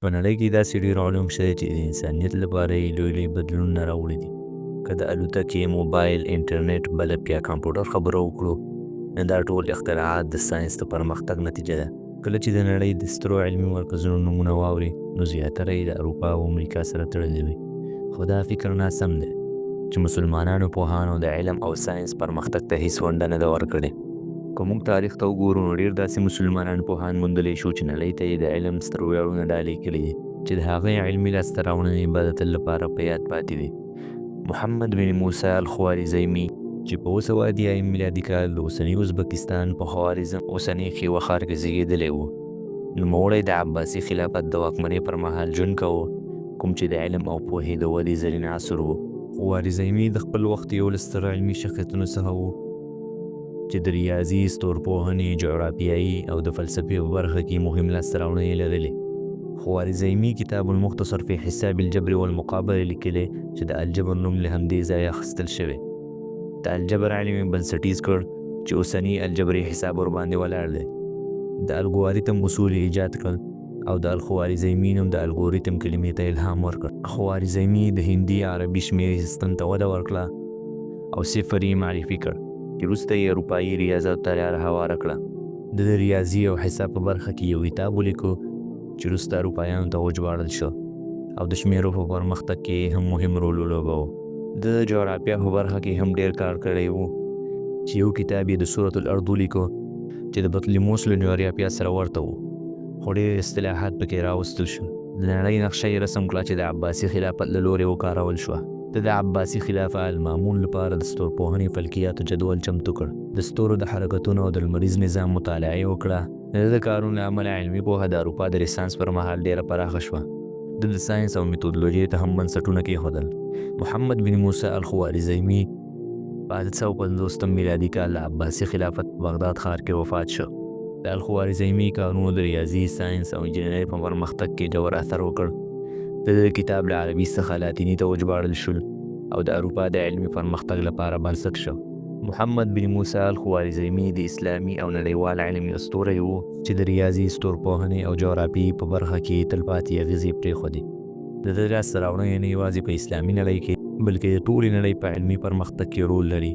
په نړۍ کې داسې ډېر علوم شته چې د انسانیت لپاره یې لوی لوی بدلونونه راوړي دي. که د الوتکې، موبایل، انټرنیټ، بلد یا کمپیوټر خبره وکړو، نو دا ټول اختراعات د ساینس د پرمختګ نتیجه ده. کله چې د نړۍ د سترو علمي مرکزونو نومونه واوري، نو زیاتره یې د اروپا او امریکا سره تړلي وي. خو دا فکر ناسم دی چې مسلمانانو پوهانو د علم او ساینس پرمختګ ته هیڅ ونډه نه ده ورکړې. که موږ تاریخ ته وګورو، نو ډېر داسې مسلمانان پوهان موندلی شو چې نړۍ ته یې د علم ستر ویاړونه ډالۍ کړي دي، چې د هغې علمي لاسته راوړنې به د تل لپاره په یاد پاتې وي. محمد بن موسی الخوارزمي چې په 900 میلادي کال د اوسني ازبکستان په خوارزم اوسني خیوه ښار کې زیږېدلی و. نوموړی د عباسي خلافت د واکمنۍ پر مهال ژوند کوه، کوم چې د علم او پوهې د ودې زرین عصر و. خوارزمي د خپل وخت یو له ستر علمي شخصیتونو څخه و چې د ریاضي، ستورپوهنې، جغرافیایي او د فلسفې په برخه کې مهم لاسته راوړنې لرلې. خوارزمي کتاب المختصر فی حساب الجبر والمقابله لیکلی چې د الجبر نوم له همدې ځایه اخیستل شوی. د الجبر علم یې بنسټیز کړ چې اوسني الجبري حساب ورباندې ولاړ دی. د الګوریتم اصول ایجاد کړل او د الخوارزمي نوم د الګوریتم کلمې ته الهام ورکړ. خوارزمي د هندي عربي شمېرې سیستم ته وده ورکړه او صفر یې معرفي کړ، چې وروسته یې اروپایي ریاضیاتو ته لاره هواره کړه. د ریاضي او حساب په برخه کې یو کتاب ولیکو چې وروسته اروپایانو ته وژباړل شو او د شمیرو په پرمختګ کې هم مهم رول ولوباوه. د جغرافیه په برخه کې هم ډېر کار کړی و، چې یو کتاب یې د سورة الارض ولیکو چې د بطلیموس له جغرافیه سره ورته و، خو ډېر اصطلاحات پکې راوستل شو. د نړۍ نقشه یې رسم کړه چې د عباسي خلافت له لورې وکارول شوه. د عباسي خلافه المامون لپاره د ستورپوهنې فلکیاتو جدول چمتو کړ، د ستورو د حرکتونو او د لمریز نظام مطالعه وکړه. د کارونو له امله علمي پوهه د اروپا د رنسانس پر مهال ډېره پراخه شوه. د ساینس او میتودولوژۍ ته هم بنسټونه کېښودل. محمد بن موسی الخوارزمي په 850 میلادي کال د عباسي خلافت په بغداد ښار کې وفات شو. د الخوارزمي کارونو د ریاضي، ساینس او انجینرۍ په پرمختګ کې ژور اثر وکړ. د کتاب له عربي څخه لاتیني ته وژباړل شول او د اروپا د علمي پرمختګ لپاره بنسټ شو. محمد بن موسی الخوارزمي د اسلامي او نړیوال علم یو ستوری و چې د ریاضي، ستورپوهنې او جغرافیې په برخه کې تلپاتې اغېزې پرېښودې. د ده لاسته راوړنې نه یوازې په اسلامي نړۍ کې، بلکې د ټولې نړۍ په علمي پرمختګ کې رول لري.